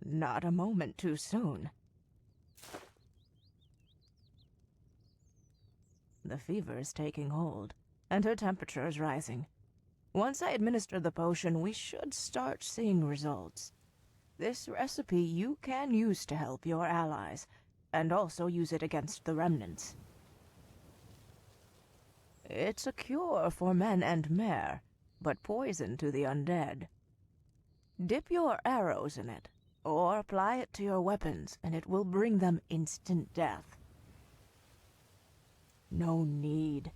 Not a moment too soon. The fever is taking hold, and her temperature is rising. Once I administer the potion, we should start seeing results. This recipe you can use to help your allies, and also use it against the remnants. It's a cure for men and mare, but poison to the undead. Dip your arrows in it, or apply it to your weapons, and it will bring them instant death. No need.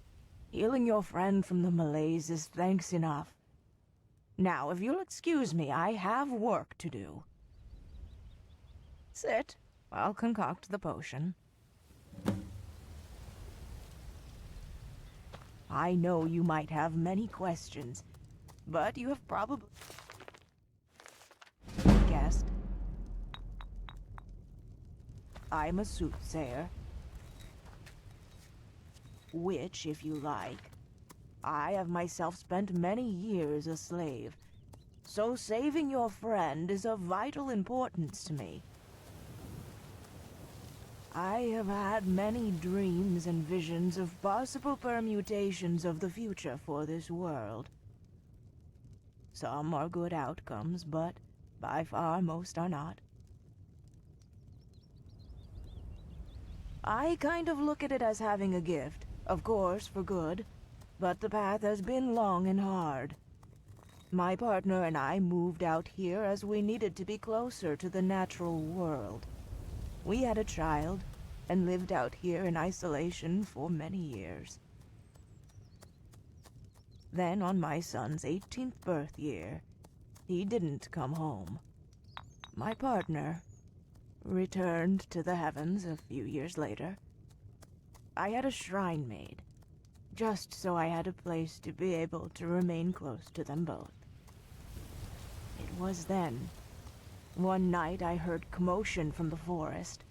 Healing your friend from the malaise is thanks enough. Now, if you'll excuse me, I have work to do. Sit. I'll concoct the potion. I know you might have many questions, but you have probably guessed. I'm a soothsayer. Which, if you like. I have myself spent many years a slave, so saving your friend is of vital importance to me. I have had many dreams and visions of possible permutations of the future for this world. Some are good outcomes, but by far most are not. I kind of look at it as having a gift, of course for good, but the path has been long and hard. My partner and I moved out here as we needed to be closer to the natural world. We had a child, and lived out here in isolation for many years. Then on my son's 18th birth year, he didn't come home. My partner returned to the heavens a few years later. I had a shrine made, just so I had a place to be able to remain close to them both. It was then. One night I heard commotion from the forest,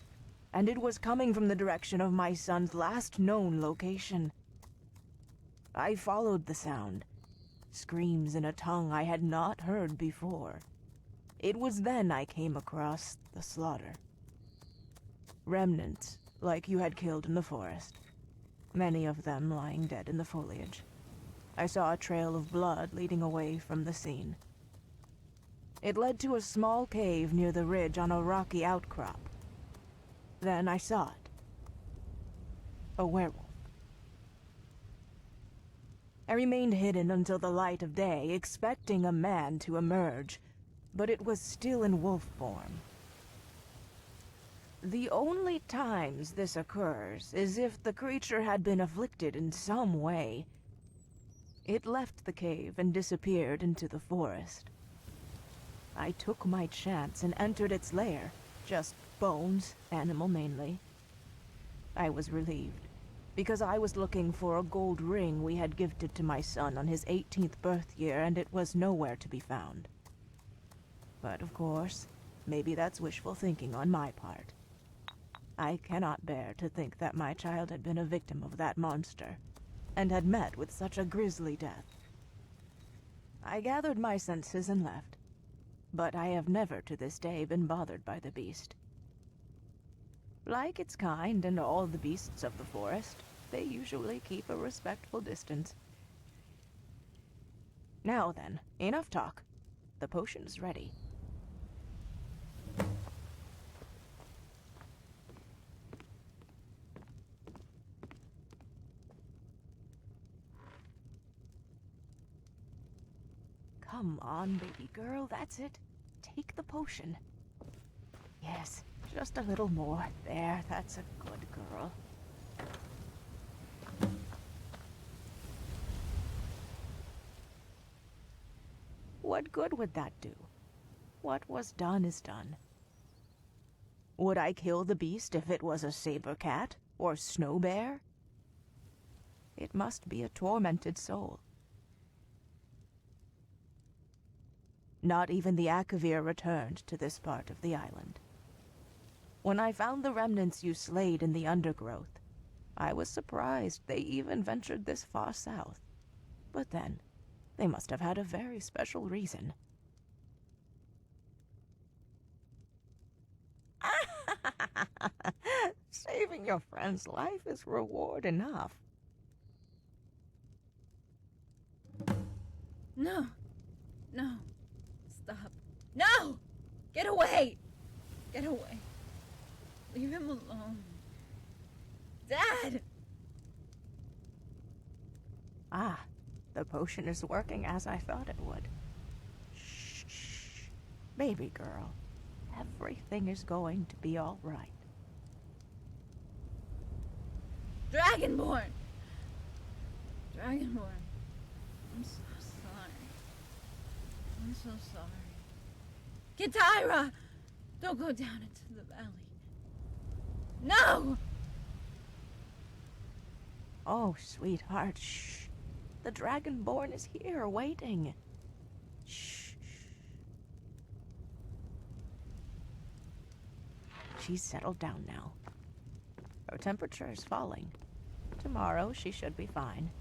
and it was coming from the direction of my son's last known location. I followed the sound, screams in a tongue I had not heard before. It was then I came across the slaughter. Remnants, like you had killed in the forest. Many of them lying dead in the foliage. I saw a trail of blood leading away from the scene. It led to a small cave near the ridge on a rocky outcrop. Then I saw it. A werewolf. I remained hidden until the light of day, expecting a man to emerge, but it was still in wolf form. The only times this occurs is if the creature had been afflicted in some way. It left the cave and disappeared into the forest. I took my chance and entered its lair, just bones, animal mainly. I was relieved, because I was looking for a gold ring we had gifted to my son on his 18th birth year, and it was nowhere to be found. But of course, maybe that's wishful thinking on my part. I cannot bear to think that my child had been a victim of that monster, and had met with such a grisly death. I gathered my senses and left, but I have never to this day been bothered by the beast. Like its kind and all the beasts of the forest, they usually keep a respectful distance. Now then, enough talk. The potion's ready. Come on, baby girl, that's it. Take the potion. Yes, just a little more. There, that's a good girl. What good would that do? What was done is done. Would I kill the beast if it was a saber cat or snow bear? It must be a tormented soul. Not even the Akavir returned to this part of the island. When I found the remnants you slayed in the undergrowth, I was surprised they even ventured this far south. But then, they must have had a very special reason. Saving your friend's life is reward enough. No. No. Stop. No! Get away! Get away. Leave him alone. Dad! Ah, the potion is working as I thought it would. Shh. Baby girl, everything is going to be all right. Dragonborn! Dragonborn. I'm so sorry. I'm so sorry. Kitaira! Don't go down into the valley. No! Oh, sweetheart, shh. The Dragonborn is here, waiting. Shh. She's settled down now. Her temperature is falling. Tomorrow she should be fine.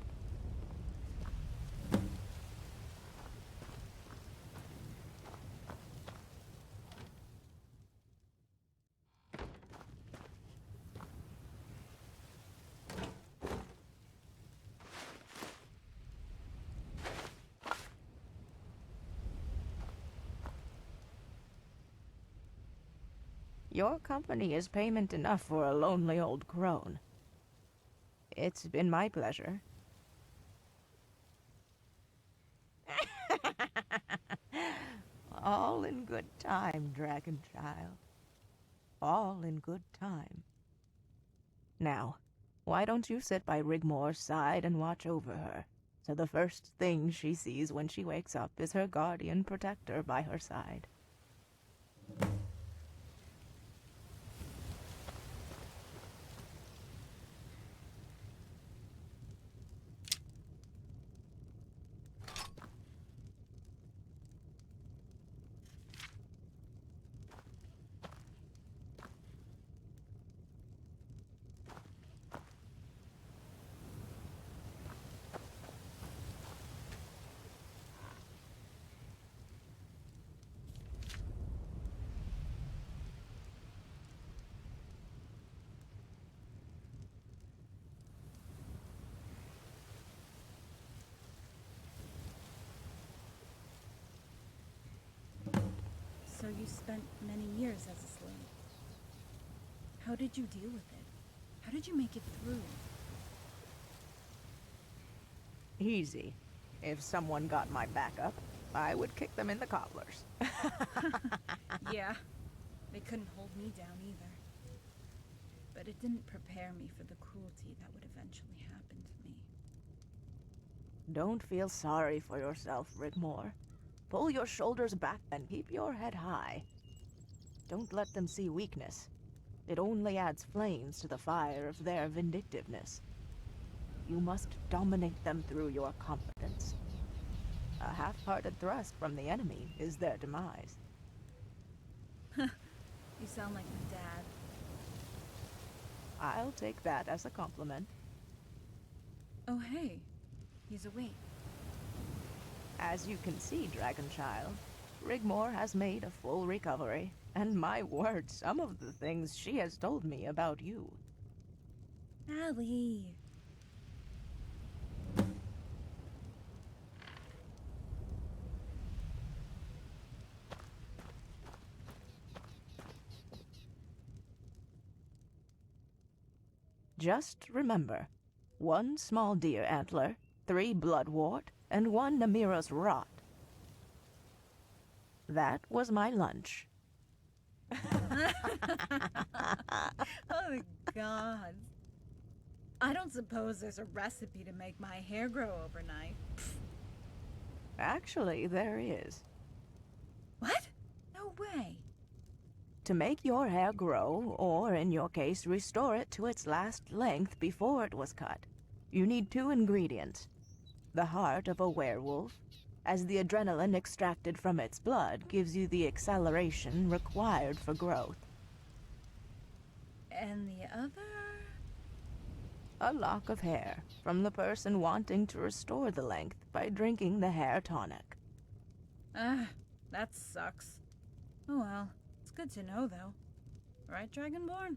Your company is payment enough for a lonely old crone. It's been my pleasure. All in good time, dragon child. All in good time. Now, why don't you sit by Rigmore's side and watch over her, so the first thing she sees when she wakes up is her guardian protector by her side. So you spent many years as a slave. How did you deal with it? How did you make it through? Easy. If someone got my back up, I would kick them in the cobblers. Yeah, they couldn't hold me down either. But it didn't prepare me for the cruelty that would eventually happen to me. Don't feel sorry for yourself, Rigmore. Pull your shoulders back and keep your head high. Don't let them see weakness. It only adds flames to the fire of their vindictiveness. You must dominate them through your competence. A half-hearted thrust from the enemy is their demise. You sound like my dad. I'll take that as a compliment. Oh hey, he's awake. As you can see, Dragonchild, Rigmore has made a full recovery, and my word, some of the things she has told me about you. Allie. Just remember, 1 small deer antler, 3 bloodwort, and 1 Namira's rot. That was my lunch. Oh God. I don't suppose there's a recipe to make my hair grow overnight. Actually, there is. What? No way. To make your hair grow, or in your case, restore it to its last length before it was cut, you need 2 ingredients. The heart of a werewolf, as the adrenaline extracted from its blood gives you the acceleration required for growth. And the other? A lock of hair, from the person wanting to restore the length by drinking the hair tonic. That sucks. Oh well, it's good to know though. Right, Dragonborn?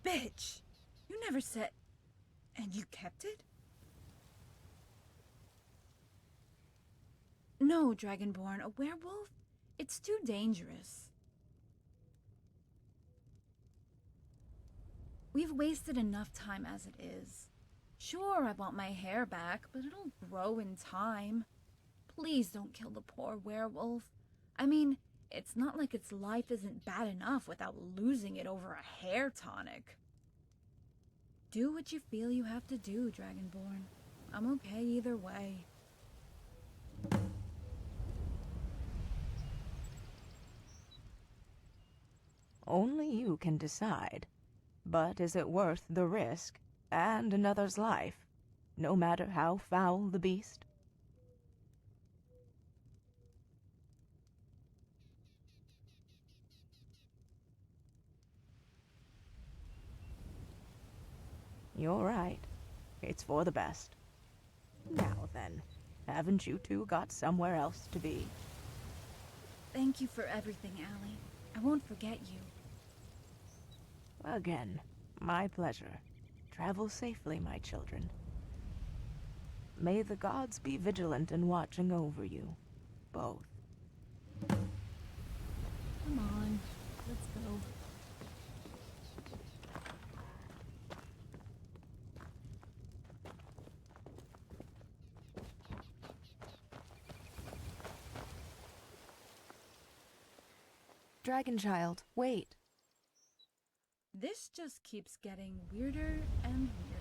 bitch! You never said... And you kept it? No, Dragonborn, a werewolf? It's too dangerous. We've wasted enough time as it is. Sure, I want my hair back, but it'll grow in time. Please don't kill the poor werewolf. I mean, it's not like its life isn't bad enough without losing it over a hair tonic. Do what you feel you have to do, Dragonborn. I'm okay either way. Only you can decide. But is it worth the risk and another's life, no matter how foul the beast? You're right. It's for the best. Now then, haven't you two got somewhere else to be? Thank you for everything, Allie. I won't forget you. Again, my pleasure. Travel safely, my children. May the gods be vigilant in watching over you, both. Come on, let's go. Dragonchild, wait. This just keeps getting weirder and weirder.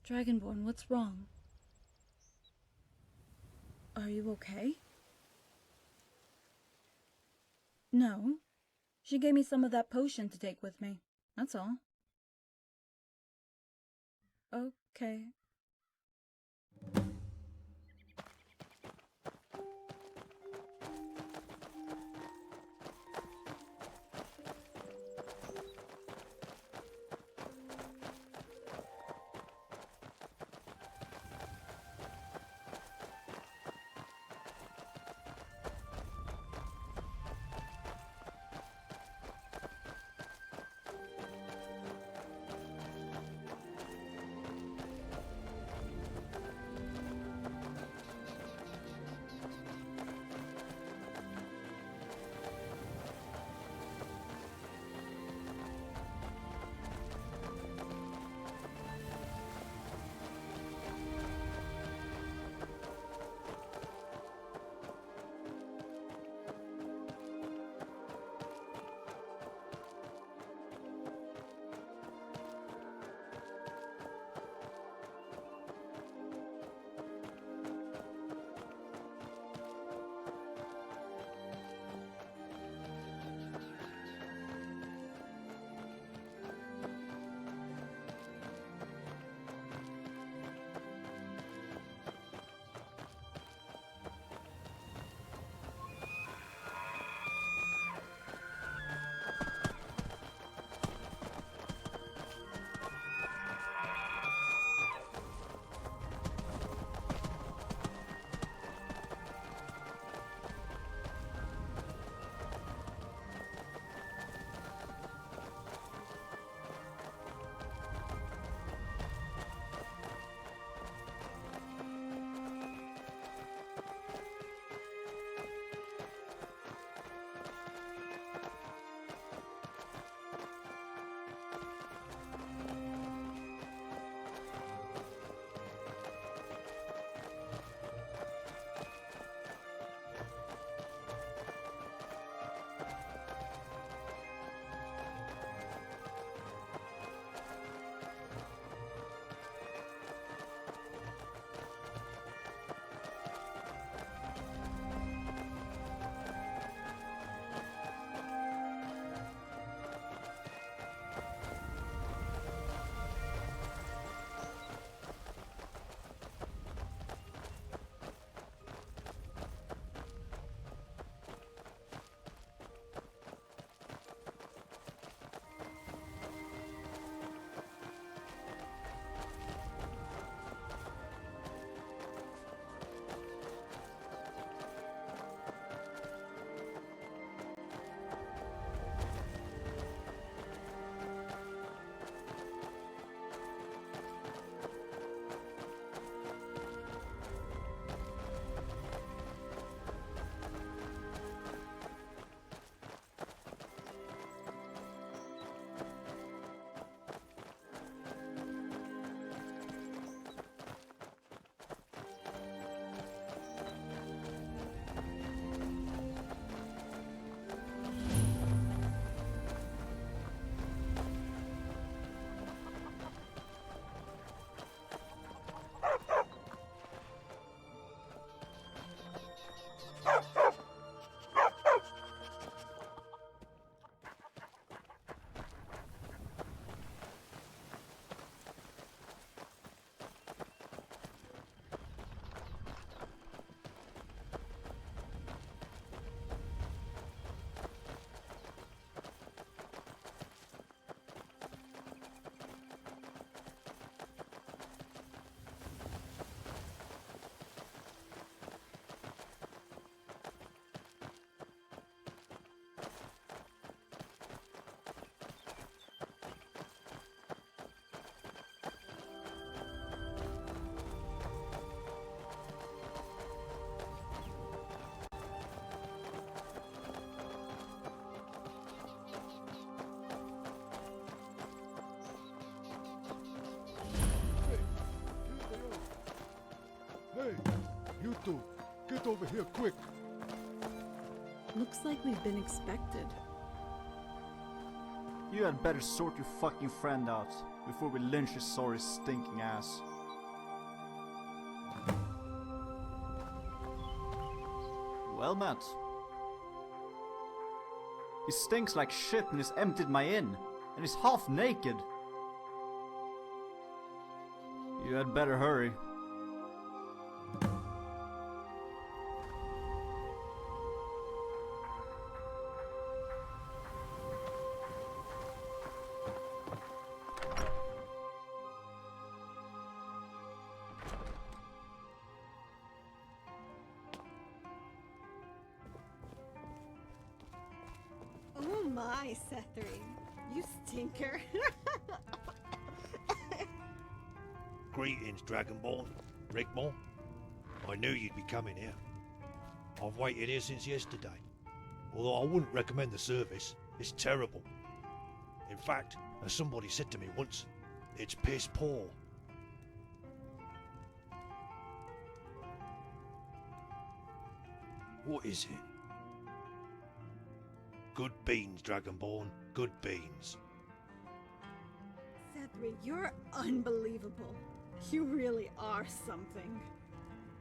Dragonborn, what's wrong? Are you okay? No. She gave me some of that potion to take with me. That's all. Okay. You two, get over here quick. Looks like we've been expected. You had better sort your fucking friend out before we lynch his sorry stinking ass. Well met. He stinks like shit and he's emptied my inn, and he's half naked. You had better hurry. Oh my, Sethri. You stinker. Greetings, Dragonborn. Rigmore. I knew you'd be coming here. I've waited here since yesterday. Although I wouldn't recommend the service. It's terrible. In fact, as somebody said to me once, it's piss poor. What is it? Good beans, Dragonborn. Good beans. Sethri, you're unbelievable. You really are something.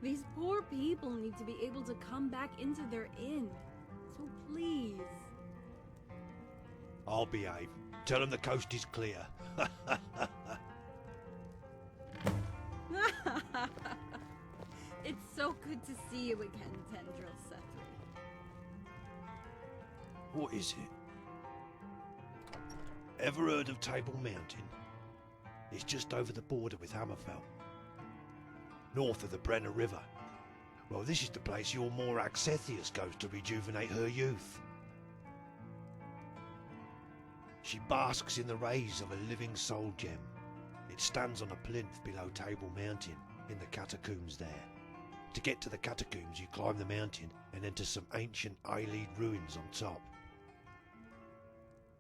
These poor people need to be able to come back into their inn. So please. I'll behave. Tell them the coast is clear. It's so good to see you again, Tendril Sethri. What is it? Ever heard of Table Mountain? It's just over the border with Hammerfell, north of the Brenner River. Well, this is the place your Morak Sethius goes to rejuvenate her youth. She basks in the rays of a living soul gem. It stands on a plinth below Table Mountain, in the catacombs there. To get to the catacombs, you climb the mountain and enter some ancient Eilid ruins on top.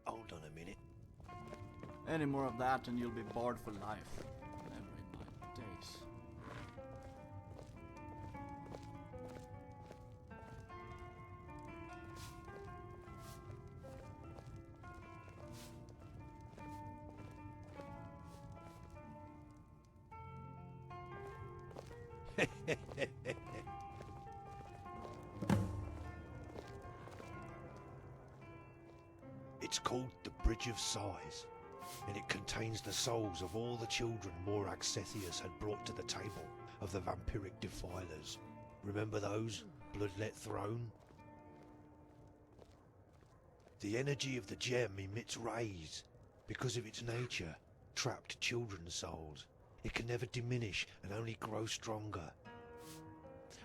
Hold on a minute. Any more of that and you'll be barred for life. Never in my days. It's called the Bridge of Sighs, and it contains the souls of all the children Morak Sethius had brought to the table of the vampiric defilers. Remember those? Bloodlet Throne? The energy of the gem emits rays. Because of its nature, trapped children's souls. It can never diminish and only grow stronger.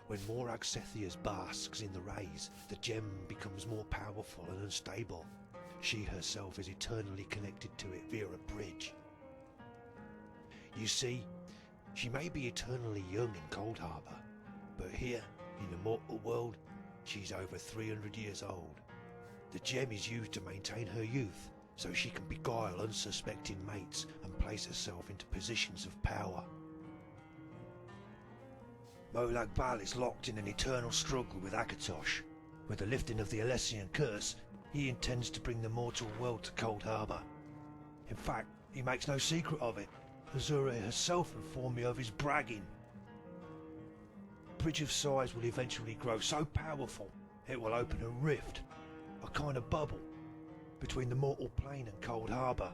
When Morak Sethius basks in the rays, the gem becomes more powerful and unstable. She herself is eternally connected to it via a bridge. You see, she may be eternally young in Cold Harbour, but here, in the mortal world, she's over 300 years old. The gem is used to maintain her youth, so she can beguile unsuspecting mates and place herself into positions of power. Molag Bal is locked in an eternal struggle with Akatosh. With the lifting of the Alessian curse, he intends to bring the mortal world to Cold Harbour. In fact, he makes no secret of it. Azura herself informed me of his bragging. Bridge of Sighs will eventually grow so powerful, it will open a rift, a kind of bubble, between the mortal plane and Cold Harbour.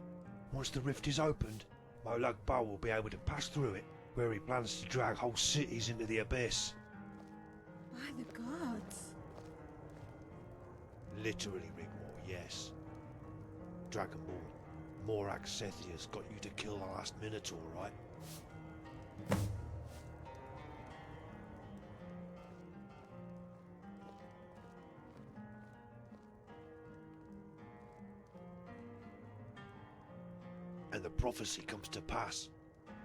Once the rift is opened, Molag Bal will be able to pass through it, where he plans to drag whole cities into the abyss. By the gods. Literally, Rigmore, yes. Dragonborn, Morak Sethius got you to kill the last Minotaur, right? And the prophecy comes to pass,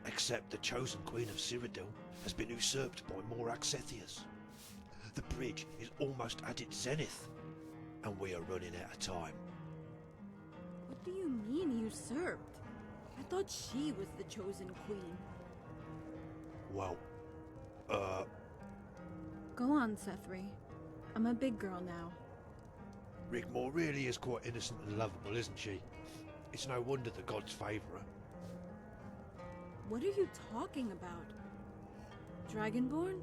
except the chosen Queen of Cyrodiil has been usurped by Morak Sethius. The bridge is almost at its zenith, and we are running out of time. What do you mean usurped? I thought she was the chosen queen. Well, Go on, Sethri. I'm a big girl now. Rigmore really is quite innocent and lovable, isn't she? It's no wonder the gods favour her. What are you talking about? Dragonborn?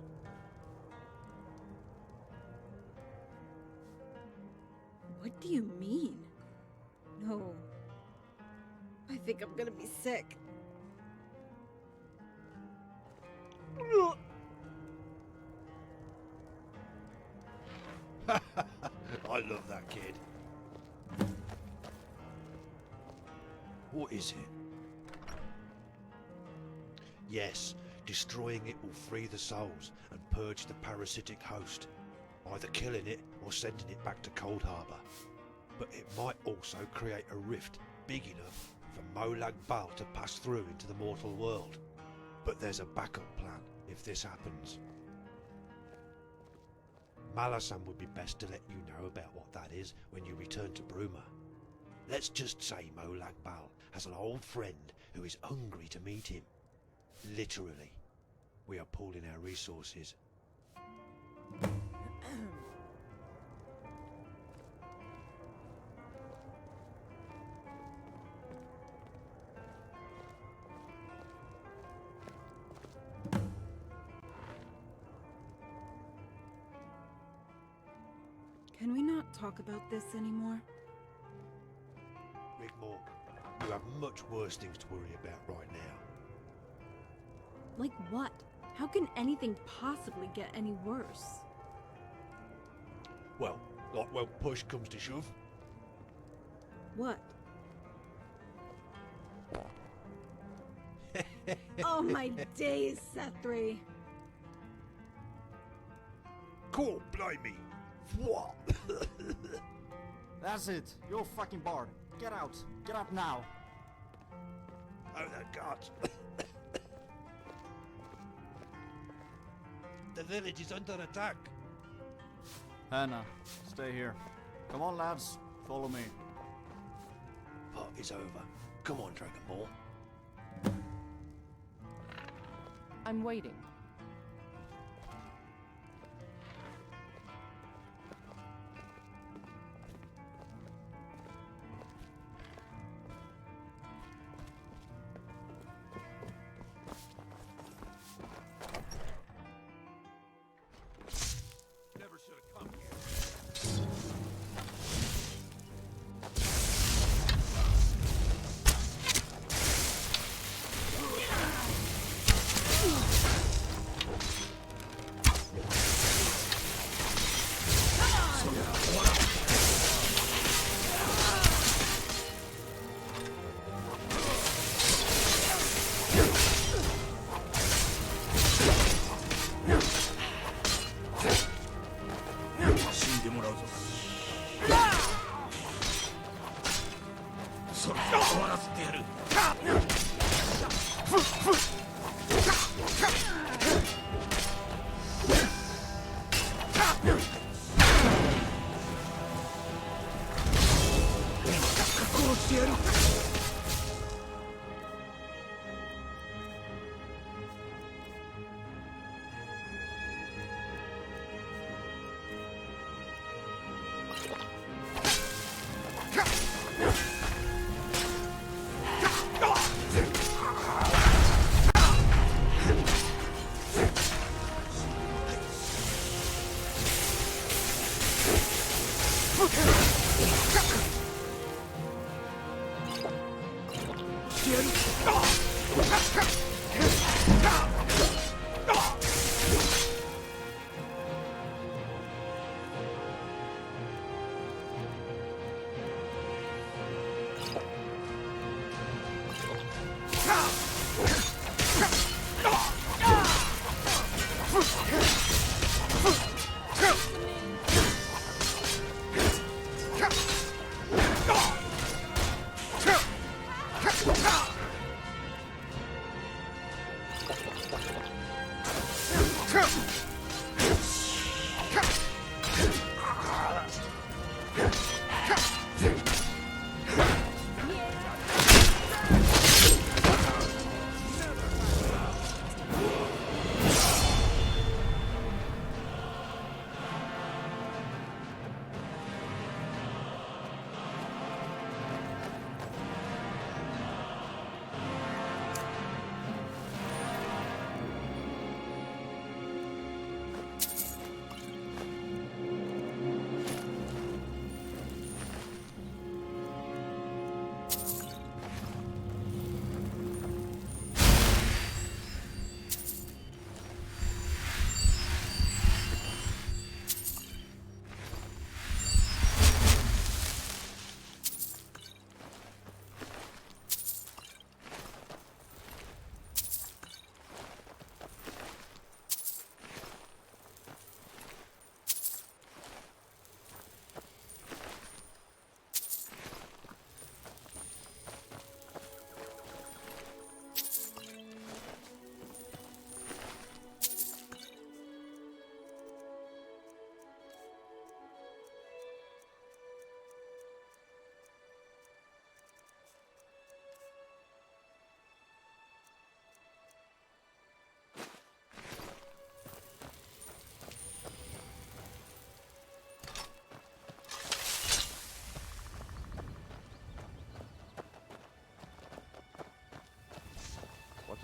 What do you mean? No. I think I'm gonna be sick. I love that kid. What is it? Yes, destroying it will free the souls and purge the parasitic host, either killing it or sending it back to Cold Harbour. But it might also create a rift big enough for Molag Bal to pass through into the mortal world. But there's a backup plan if this happens. Malasan would be best to let you know about what that is when you return to Bruma. Let's just say Molag Bal has an old friend who is hungry to meet him. Literally. We are pooling our resources. Can we not talk about this anymore? Rigmore, you have much worse things to worry about right now. Like what? How can anything possibly get any worse? Well, like when push comes to shove. What? Oh my days, Sethri! Cool, blimey! What? That's it. You're fucking barred. Get out. Get out now. Oh, the gods! The village is under attack. Hannah, stay here. Come on, lads. Follow me. Party's over. Come on, Dragonborn. I'm waiting. Never should have come here.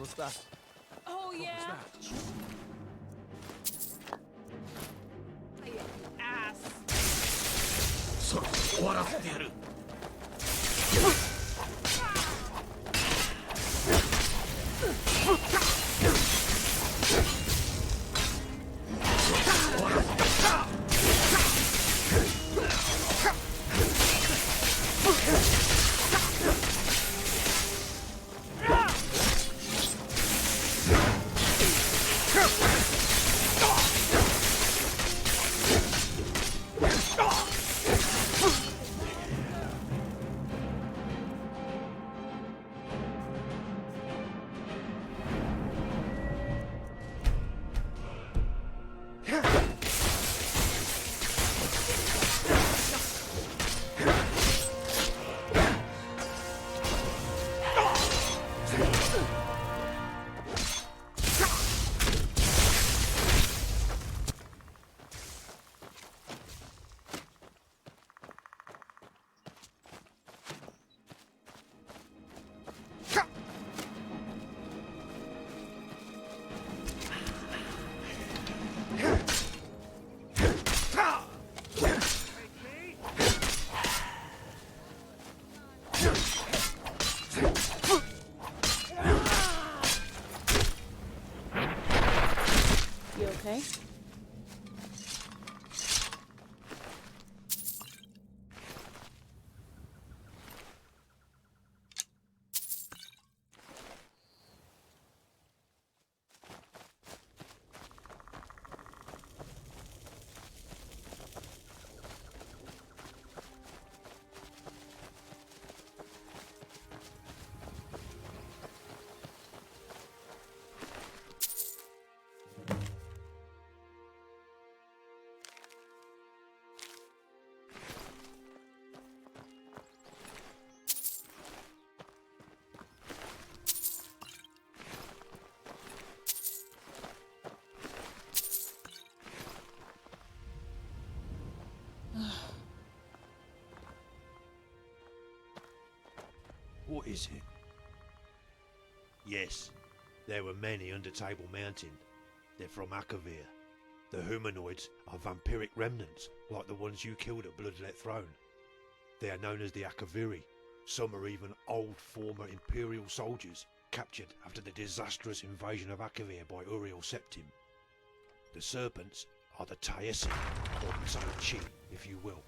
What's that? Oh, yeah? What's that? Ass. そろそろ終わらせてやる。You okay? What is it? Yes, there were many under Table Mountain. They're from Akavir. The humanoids are vampiric remnants, like the ones you killed at Bloodlet Throne. They are known as the Akaviri. Some are even old former Imperial soldiers, captured after the disastrous invasion of Akavir by Uriel Septim. The serpents are the Taesi, or Tsachi, if you will,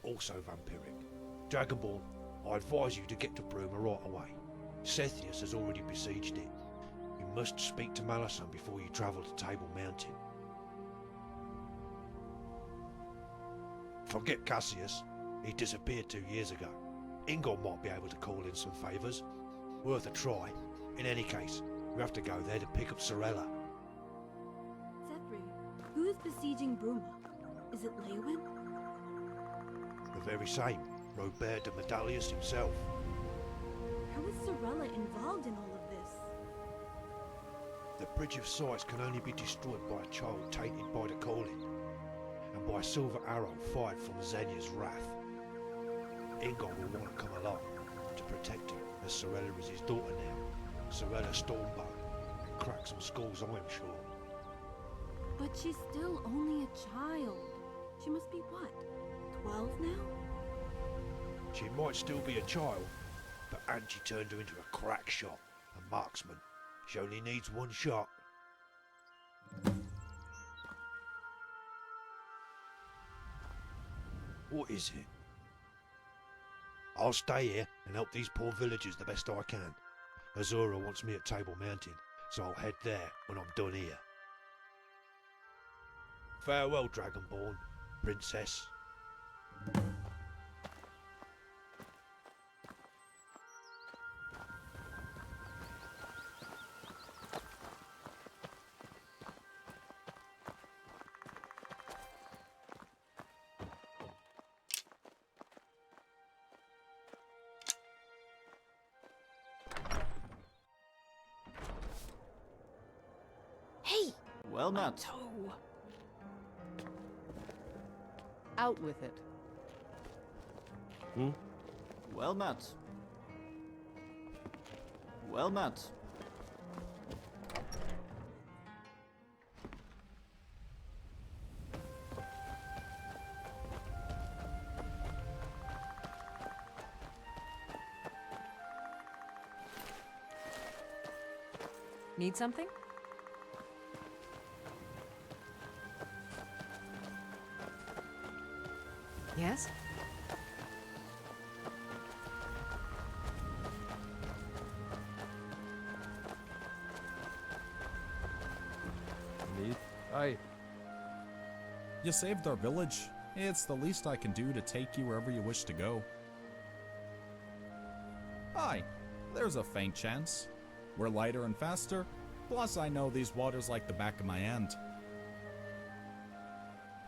also vampiric. Dragonborn, I advise you to get to Bruma right away. Sethius has already besieged it. You must speak to Malasan before you travel to Table Mountain. Forget Cassius. He disappeared 2 years ago. Ingol might be able to call in some favours. Worth a try. In any case, we have to go there to pick up Sorella. Zephyr, who is besieging Bruma? Is it Leowyn? The very same. Robert de Medallius himself. How is Sorella involved in all of this? The Bridge of Sights can only be destroyed by a child tainted by the calling, and by a silver arrow fired from Xenia's wrath. Ingol will want to come along to protect her, as Sorella is his daughter now. Sorella Stormbow, and crack some skulls, I am sure. But she's still only a child. She must be what, 12 now? She might still be a child, but Angie turned her into a crack shot, a marksman. She only needs one shot. What is it? I'll stay here and help these poor villagers the best I can. Azura wants me at Table Mountain, so I'll head there when I'm done here. Farewell, Dragonborn, Princess. Hey! Well met. Toe! Out with it. Well met. Well met. Need something? Yes? Aye. You saved our village. It's the least I can do to take you wherever you wish to go. Aye, there's a faint chance. We're lighter and faster, plus I know these waters like the back of my hand.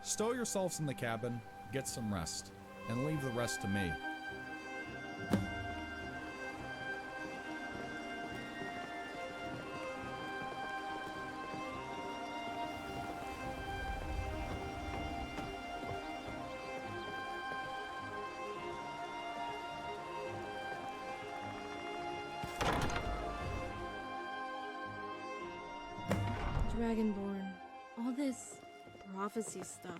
Stow yourselves in the cabin, get some rest, and leave the rest to me. Dragonborn, all this prophecy stuff.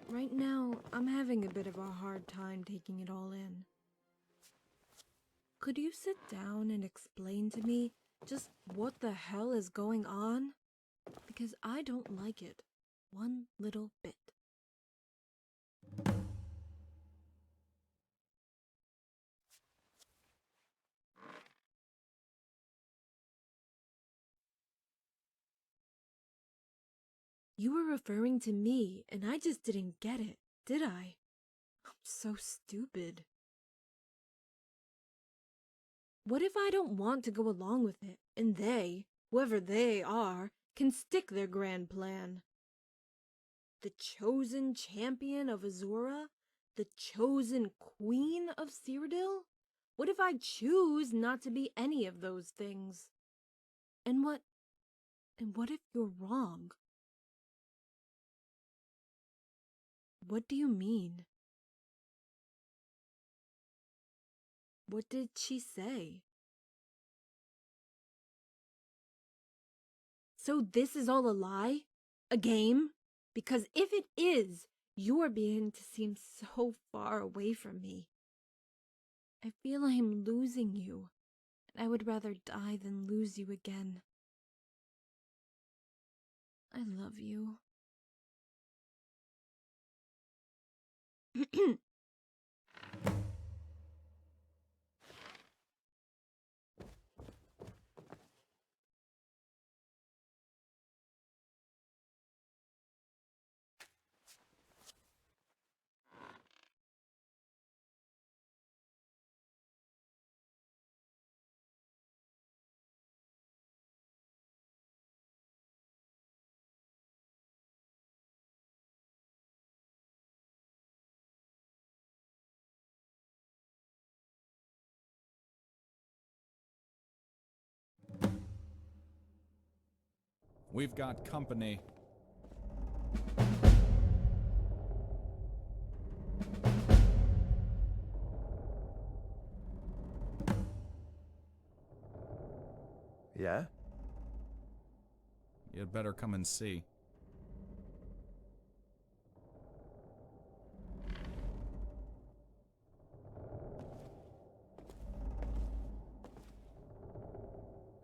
Right now, I'm having a bit of a hard time taking it all in. Could you sit down and explain to me just what the hell is going on? Because I don't like it one little bit. You were referring to me, and I just didn't get it, did I? I'm so stupid. What if I don't want to go along with it, and they, whoever they are, can stick their grand plan? The chosen champion of Azura? The chosen queen of Cyrodiil? What if I choose not to be any of those things? And what if you're wrong? What do you mean? What did she say? So this is all a lie? A game? Because if it is, you are beginning to seem so far away from me. I feel I am losing you, and I would rather die than lose you again. I love you. We've got company. Yeah? You'd better come and see.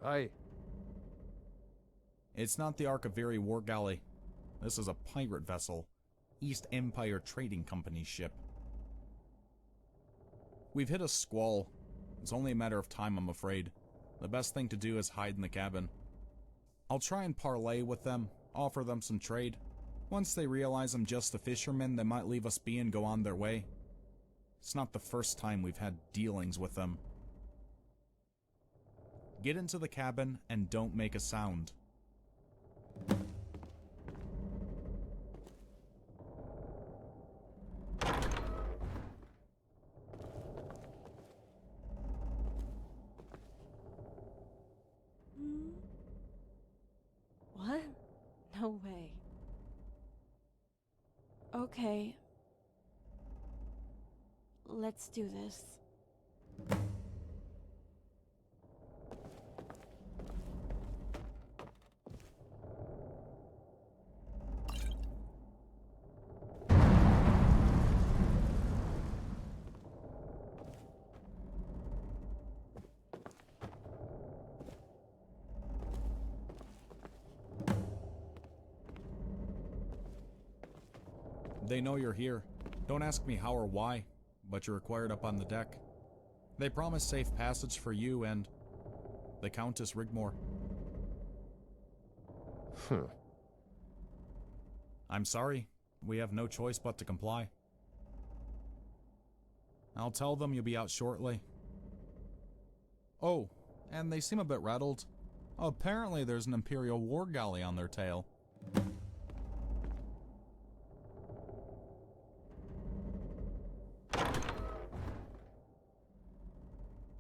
Aye. It's not the Arkaviri war galley. This is a pirate vessel. East Empire Trading Company ship. We've hit a squall. It's only a matter of time, I'm afraid. The best thing to do is hide in the cabin. I'll try and parlay with them, offer them some trade. Once they realize I'm just a fisherman, they might leave us be and go on their way. It's not the first time we've had dealings with them. Get into the cabin and don't make a sound. What? No way. Okay. Let's do this. They know you're here. Don't ask me how or why, but you're required up on the deck. They promise safe passage for you and the Countess Rigmore. I'm sorry. We have no choice but to comply. I'll tell them you'll be out shortly. Oh, and they seem a bit rattled. Apparently there's an Imperial war galley on their tail.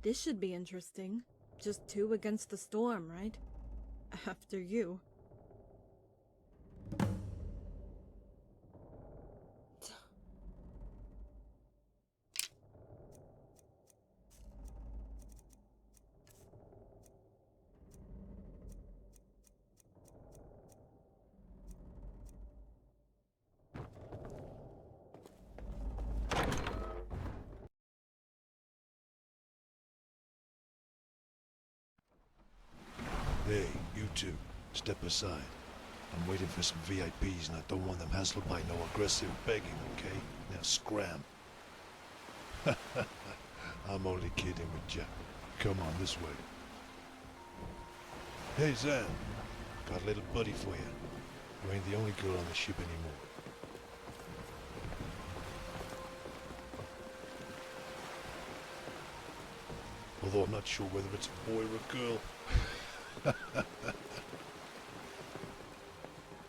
This should be interesting. Just two against the storm, right? After you. Hey, you two, step aside. I'm waiting for some VIPs and I don't want them hassled by no aggressive begging, okay? Now scram. I'm only kidding with you. Come on, this way. Hey, Zan. Got a little buddy for you. You ain't the only girl on the ship anymore. Although I'm not sure whether it's a boy or a girl.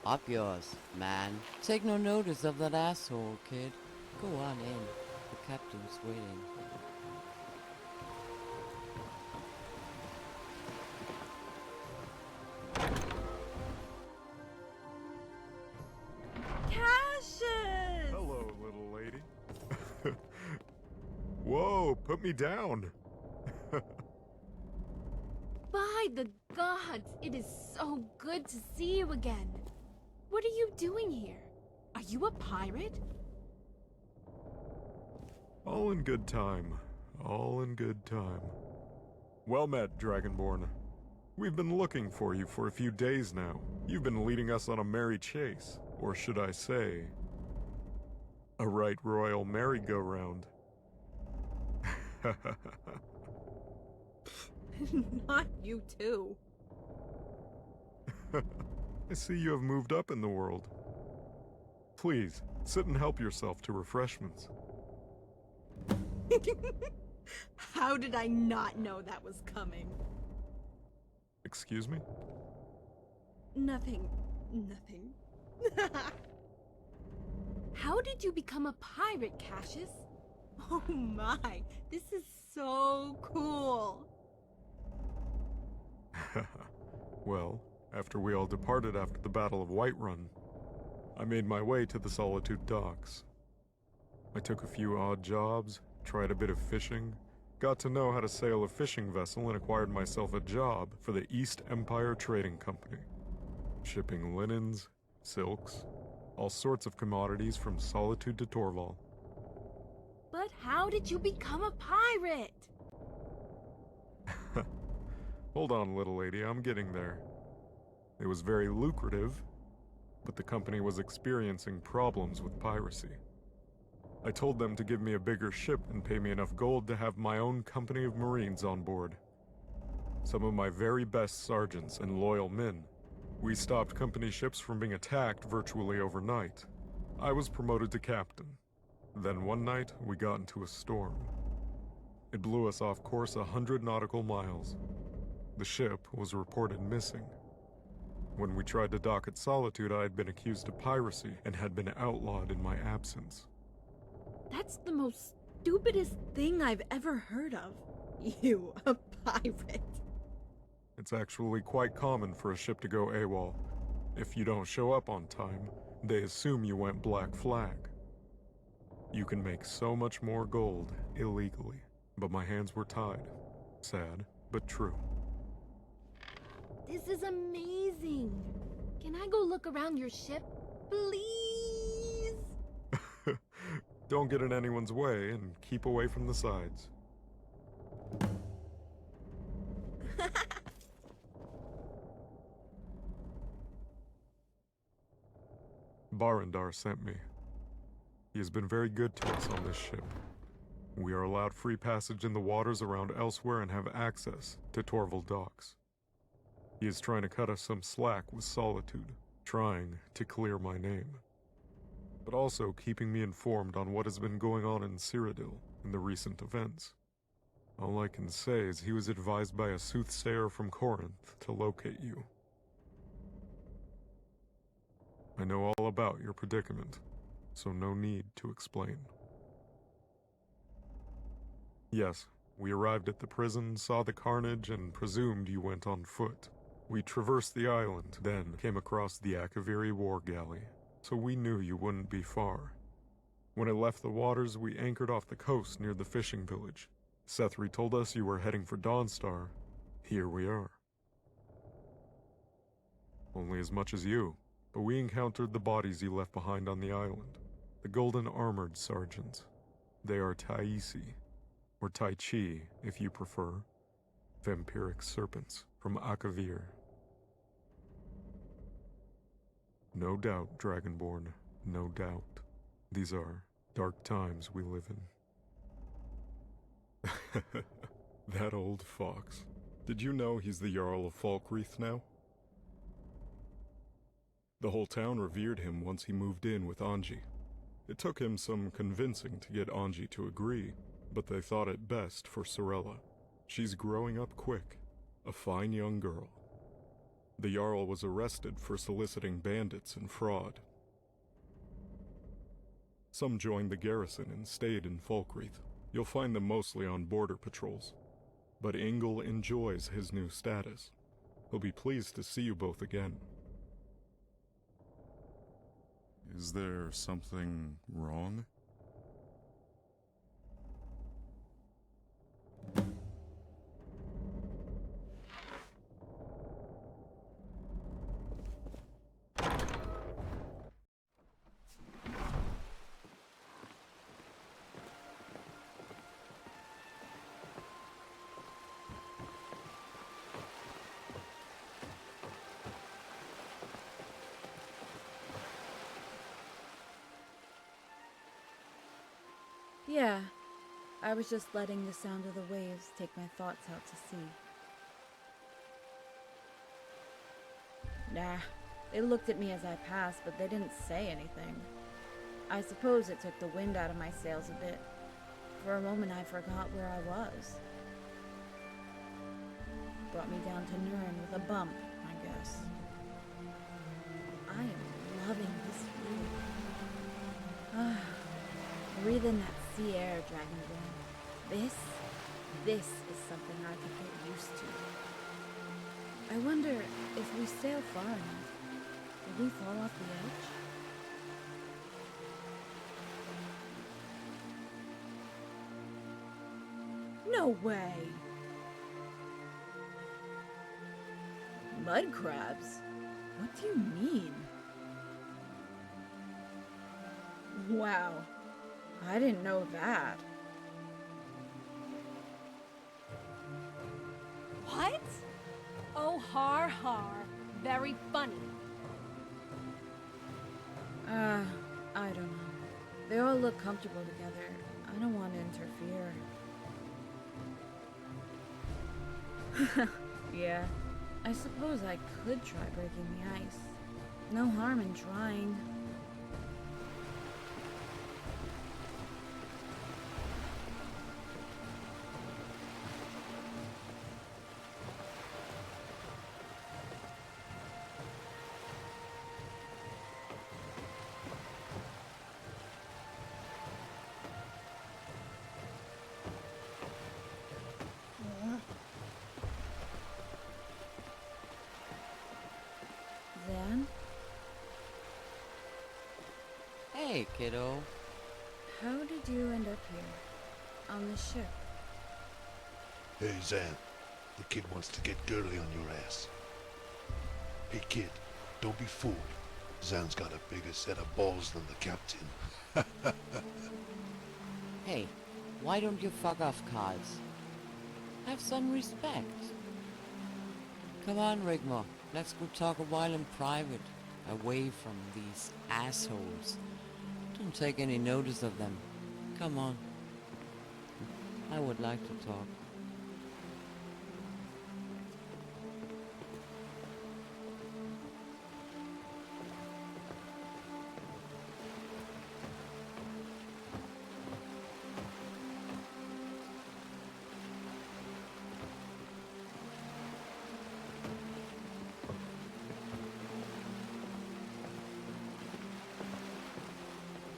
Up yours, man. Take no notice of that asshole, kid. Go on in. The captain's waiting. Cassius! Hello, little lady. Whoa, put me down. By the gods, it is so good to see you again. What are you doing here? Are you a pirate? All in good time. All in good time. Well met, Dragonborn. We've been looking for you for a few days now. You've been leading us on a merry chase, or should I say, a right royal merry-go-round. Not you too. I see you have moved up in the world. Please, sit and help yourself to refreshments. How did I not know that was coming? Excuse me? Nothing. How did you become a pirate, Cassius? Oh my, this is so cool. Well, after we all departed after the Battle of Whiterun, I made my way to the Solitude docks. I took a few odd jobs, tried a bit of fishing, got to know how to sail a fishing vessel, and acquired myself a job for the East Empire Trading Company, shipping linens, silks, all sorts of commodities from Solitude to Torval. But how did you become a pirate? Hold on, little lady, I'm getting there. It was very lucrative, but the company was experiencing problems with piracy. I told them to give me a bigger ship and pay me enough gold to have my own company of Marines on board. Some of my very best sergeants and loyal men. We stopped company ships from being attacked virtually overnight. I was promoted to captain. Then one night, we got into a storm. It blew us off course 100 nautical miles. The ship was reported missing. When we tried to dock at Solitude, I had been accused of piracy and had been outlawed in my absence. That's the most stupidest thing I've ever heard of. You, a pirate. It's actually quite common for a ship to go AWOL. If you don't show up on time, they assume you went Black Flag. You can make so much more gold illegally, but my hands were tied. Sad, but true. This is amazing. Can I go look around your ship, please? Don't get in anyone's way and keep away from the sides. Barandar sent me. He has been very good to us on this ship. We are allowed free passage in the waters around elsewhere and have access to Torval docks. He is trying to cut us some slack with Solitude, trying to clear my name, but also keeping me informed on what has been going on in Cyrodiil in the recent events. All I can say is he was advised by a soothsayer from Corinth to locate you. I know all about your predicament, so no need to explain. Yes, we arrived at the prison, saw the carnage, and presumed you went on foot. We traversed the island, then came across the Akaviri war galley, so we knew you wouldn't be far. When it left the waters, we anchored off the coast near the fishing village. Sethri told us you were heading for Dawnstar. Here we are. Only as much as you, but we encountered the bodies you left behind on the island. The golden-armored sergeants. They are Taisi, or Tai Chi, if you prefer. Vampiric serpents from Akavir. No doubt, Dragonborn, no doubt. These are dark times we live in. That old fox. Did you know he's the Jarl of Falkreath now? The whole town revered him once he moved in with Anji. It took him some convincing to get Anji to agree, but they thought it best for Sorella. She's growing up quick, a fine young girl. The Jarl was arrested for soliciting bandits and fraud. Some joined the garrison and stayed in Falkreath. You'll find them mostly on border patrols. But Ingel enjoys his new status. He'll be pleased to see you both again. Is there something wrong? Yeah, I was just letting the sound of the waves take my thoughts out to sea. Nah, they looked at me as I passed, but they didn't say anything. I suppose it took the wind out of my sails a bit. For a moment I forgot where I was. Brought me down to Nurn with a bump, I guess. I am loving this view. Ah, breathing that sea air, Dragonborn. This is something I could get used to. I wonder if we sail far enough, will we fall off the edge? No way! Mud crabs? What do you mean? Wow. I didn't know that. What? Oh, har har. Very funny. I don't know. They all look comfortable together. I don't want to interfere. Yeah, I suppose I could try breaking the ice. No harm in trying. Zan? Hey, kiddo. How did you end up here? On the ship? Hey, Zan. The kid wants to get girly on your ass. Hey, kid. Don't be fooled. Zan's got a bigger set of balls than the captain. Hey, why don't you fuck off, cards? Have some respect. Come on, Rigmore. Let's go talk a while in private, away from these assholes. Don't take any notice of them. Come on. I would like to talk.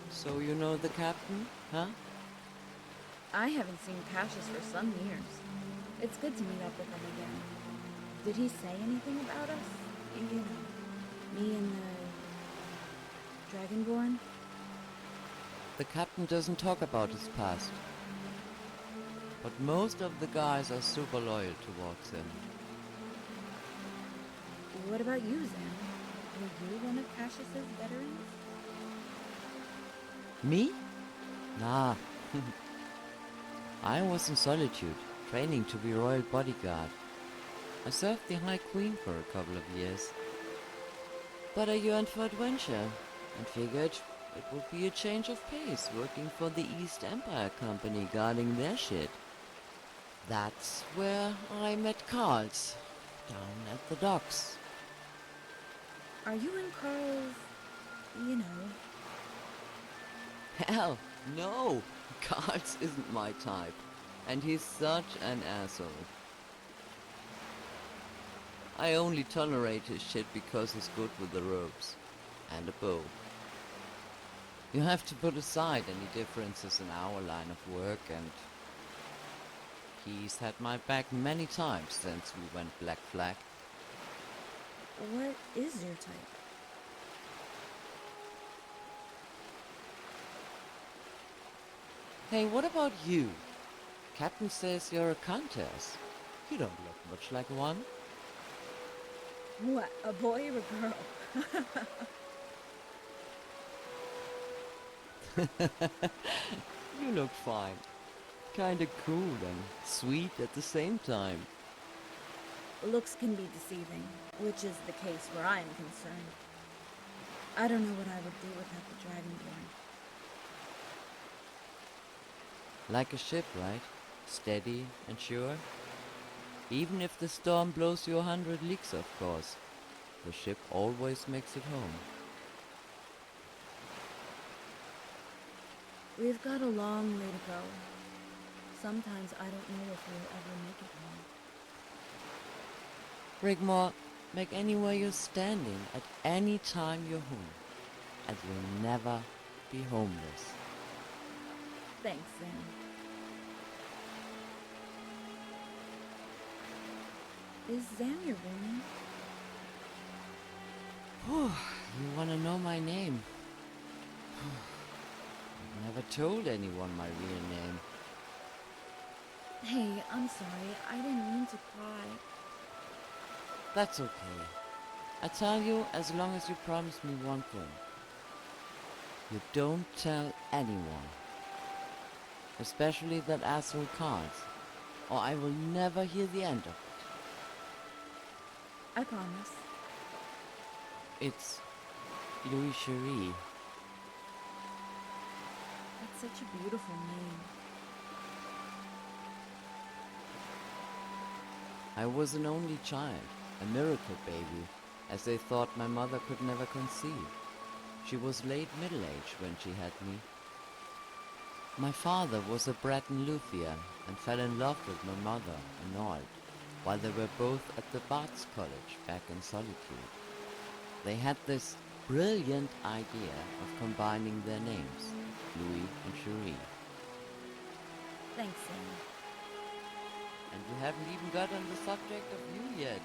So you know the captain, huh? I haven't seen Cassius for some years. It's good to meet up with him again. Did he say anything about us? You know, me and the Dragonborn? The captain doesn't talk about his past. But most of the guys are super loyal towards him. What about you, Zan? Were you one of Cassius's veterans? Me? Nah. I was in Solitude, training to be royal bodyguard. I served the High Queen for a couple of years. But I yearned for adventure, and figured it would be a change of pace working for the East Empire Company guarding their shit. That's where I met Carl's, down at the docks. Are you in Carl's, you know? Hell, no! Carl's isn't my type, and he's such an asshole. I only tolerate his shit because he's good with the ropes and a bow. You have to put aside any differences in our line of work, and he's had my back many times since we went Black Flag. What is your type? Hey, what about you? Captain says you're a countess. You don't look much like one. What, a boy or a girl? You look fine. Kinda cool and sweet at the same time. Looks can be deceiving, which is the case where I am concerned. I don't know what I would do without the Dragonborn. Like a ship, right? Steady and sure. Even if the storm blows you 100 leagues, of course. The ship always makes it home. We've got a long way to go. Sometimes I don't know if we'll ever make it home. Rigmore, make anywhere you're standing at any time you're home. And you'll never be homeless. Thanks, Sam. Is Zam your real name? You wanna know my name? I've never told anyone my real name. Hey, I'm sorry. I didn't mean to cry. That's okay. I tell you as long as you promise me one thing. You don't tell anyone. Especially that asshole Cards, or I will never hear the end of it. I promise. It's Louis Cherie. That's such a beautiful name. I was an only child, a miracle baby, as they thought my mother could never conceive. She was late middle-aged when she had me. My father was a Breton luthier and fell in love with my mother, Arnold, while they were both at the Barts College back in Solitude. They had this brilliant idea of combining their names, Louis and Cherie. Thanks, Sam. And we haven't even got on the subject of you yet.